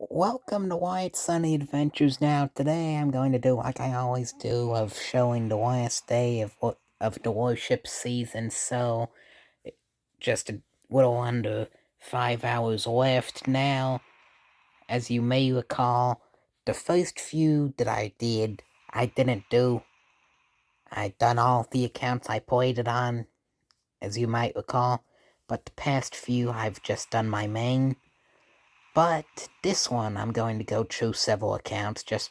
Welcome to White Sunny Adventures. Now, today I'm going to do like I always do, of showing the last day of the Warship season. So, just a little under 5 hours left now. As you may recall, the first few that I did, I didn't do. I done all the accounts I played it on, as you might recall. But the past few, I've just done my main. But this one, I'm going to go through several accounts just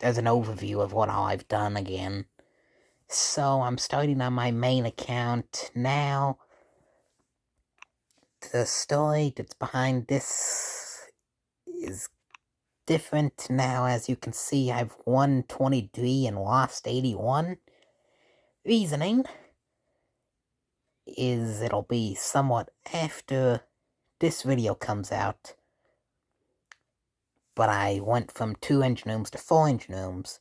as an overview of what all I've done again. So I'm starting on my main account now. The story that's behind this is different now. As you can see, I've won 23 and lost 81. Reasoning is it'll be somewhat after this video comes out. But I went from 2 engine rooms to 4 engine rooms.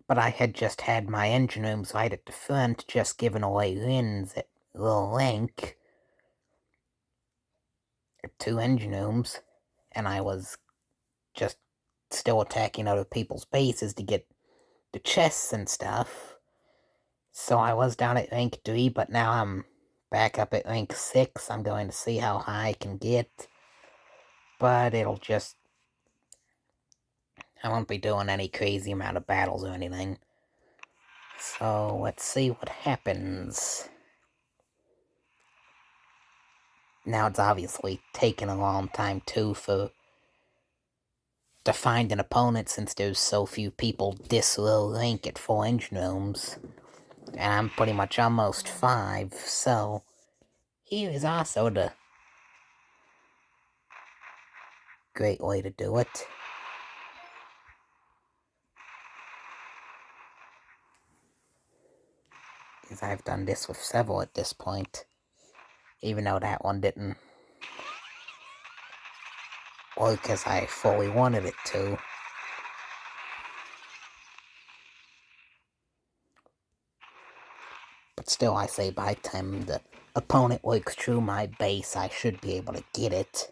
But I had just had my engine rooms right at the front, just giving away wins at little link. 2 engine rooms, and I was just still attacking other people's bases to get the chests and stuff. So I was down at rank 3, but now I'm back up at rank 6. I'm going to see how high I can get. But it'll just... I won't be doing any crazy amount of battles or anything. So let's see what happens. Now it's obviously taken a long time too to find an opponent, since there's so few people this low rank at 4 engine rooms. And I'm pretty much almost 5, so here is also the great way to do it. Because I've done this with several at this point, even though that one didn't work as I fully wanted it to. But still, I say by the time the opponent works through my base, I should be able to get it.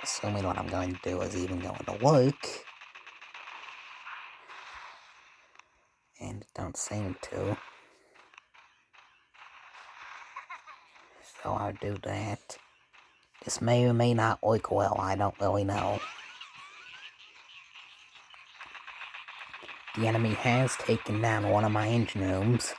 Assuming what I'm going to do is even going to work. And it don't seem to. So I'll do that. This may or may not work well, I don't really know. The enemy has taken down one of my engine rooms.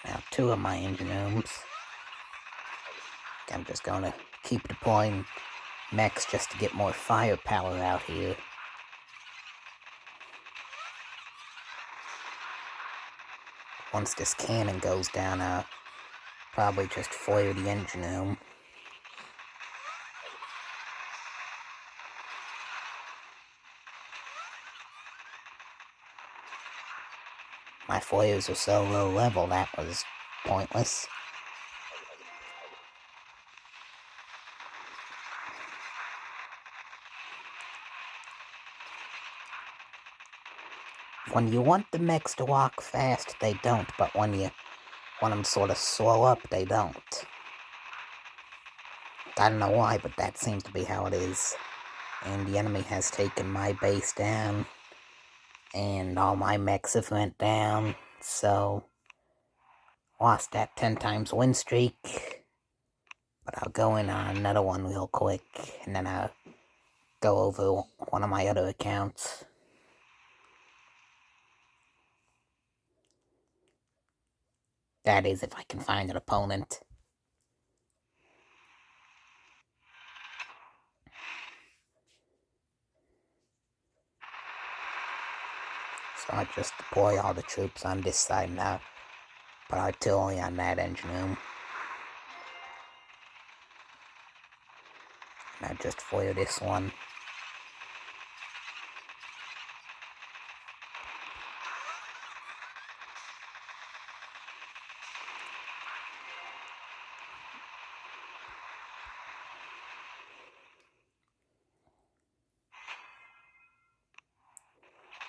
Now 2 of my engine rooms. I'm just gonna keep deploying mechs just to get more firepower out here. Once this cannon goes down, I'll probably just flare the engine room. My flares are so low level, that was pointless. When you want the mechs to walk fast, they don't, but when you want them sort of slow up, they don't. I don't know why, but that seems to be how it is. And the enemy has taken my base down, and all my mechs have went down, so lost that 10 times win streak. But I'll go in on another one real quick, and then I'll go over one of my other accounts. That is, if I can find an opponent. So I just deploy all the troops on this side now, but artillery on that engine room. Now just fire this one.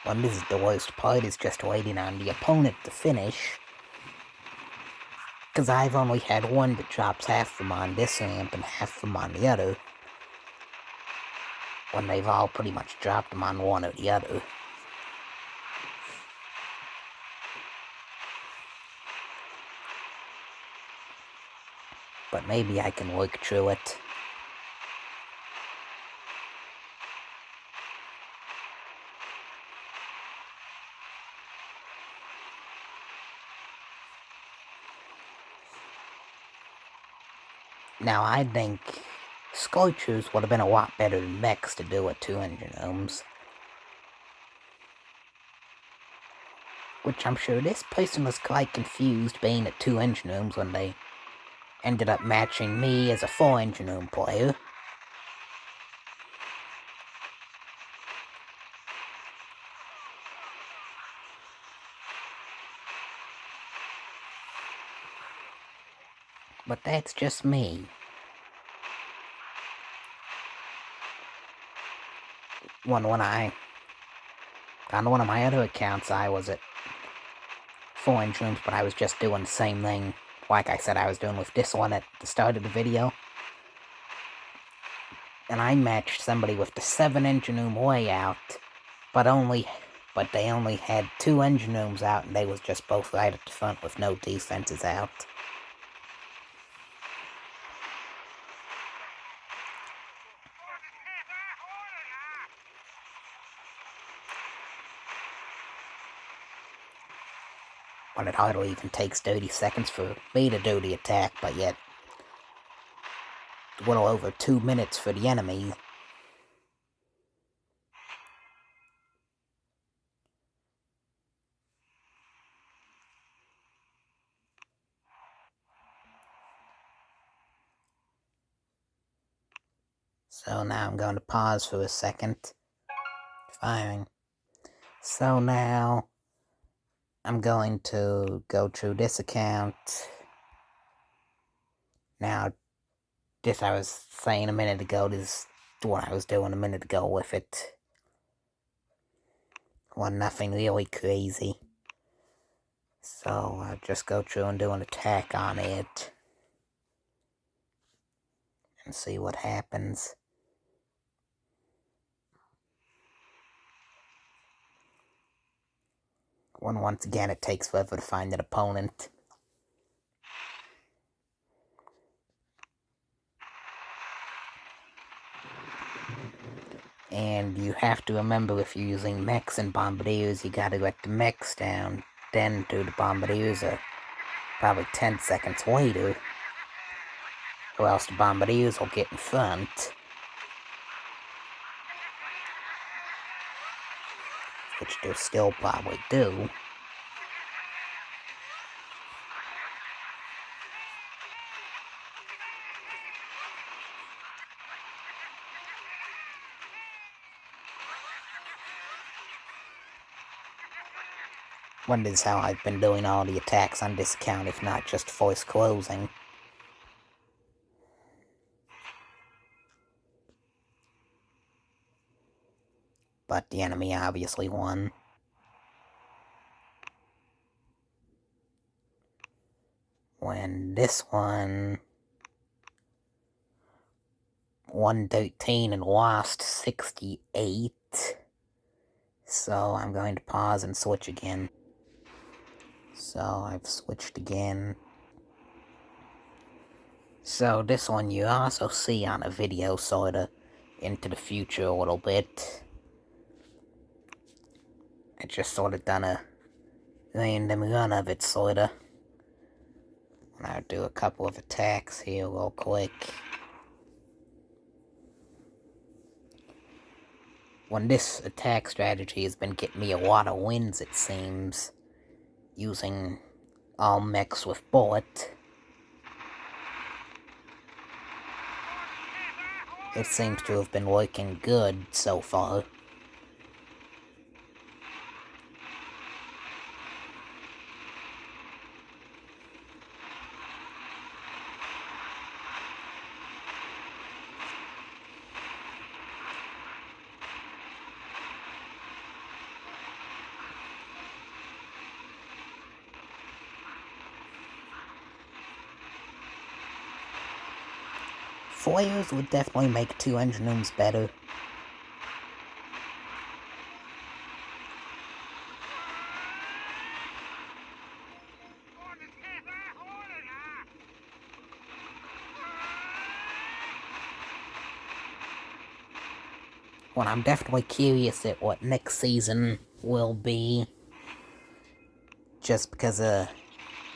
Well, this is the worst part, is just waiting on the opponent to finish. Because I've only had one that drops half them on this ramp and half them on the other. When they've all pretty much dropped them on one or the other. But maybe I can work through it. Now, I think Scorchers would have been a lot better than mechs to do at 200 ohms. Which I'm sure this person was quite confused being at 2 engine ohms when they ended up matching me as a 4 engine ohm player. But that's just me. On one of my other accounts, I was at 4 engine ohms, but I was just doing the same thing, like I said I was doing with this one at the start of the video. And I matched somebody with the 7 engine ohm way out, but they only had 2 engine ohms out, and they was just both right at the front with no defenses out. But it hardly even takes 30 seconds for me to do the attack, but yet a little over 2 minutes for the enemy. So now I'm going to pause for a second. Firing. So now I'm going to go through this account. Now, this I was saying a minute ago, this is what I was doing a minute ago with it. Well, nothing really crazy. So I'll just go through and do an attack on it. And see what happens. Once again, it takes forever to find an opponent. And you have to remember, if you're using mechs and bombardiers, you gotta let the mechs down, then do the bombardiers probably 10 seconds later, or else the bombardiers will get in front. Which they'll still probably do. Wonders how I've been doing all the attacks on this account, if not just force closing. But the enemy obviously won. When this one 113 and lost 68. So I'm going to pause and switch again. So I've switched again. So this one you also see on a video, sorta, into the future a little bit. I just sorta done a random run of it, sorta. And I'll do a couple of attacks here real quick. When this attack strategy has been getting me a lot of wins, it seems, using all mechs with bullet. it seems to have been working good so far. Flares would definitely make 2 engine rooms better. Well, I'm definitely curious at what next season will be, just because of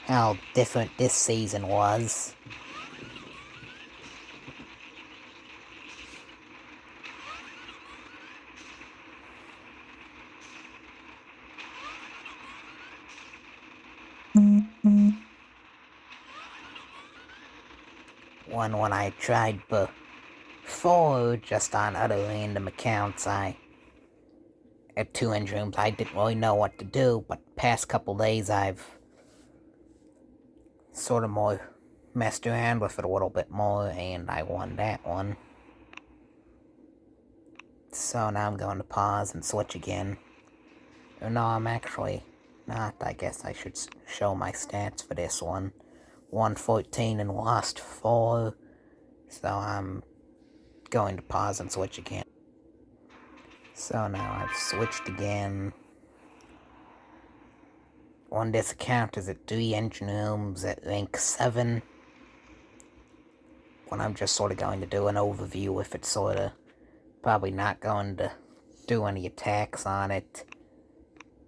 how different this season was. When I tried before, just on other random accounts, I at 2 engine rooms, I didn't really know what to do, but past couple days I've sort of more messed around with it a little bit more, and I won that one. So now I'm going to pause and switch again. Or no, I'm actually not. I guess I should show my stats for this one. 114 and lost 4. So I'm going to pause and switch again. So now I've switched again. On this account is at 3 engine rooms at rank 7. When I'm just sort of going to do an overview if it's sort of probably not going to do any attacks on it.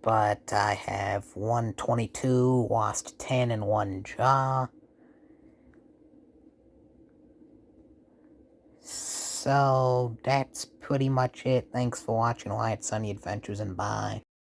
But I have 122, lost 10 and 1 jaw. So that's pretty much it. Thanks for watching Light Sunny Adventures, and bye.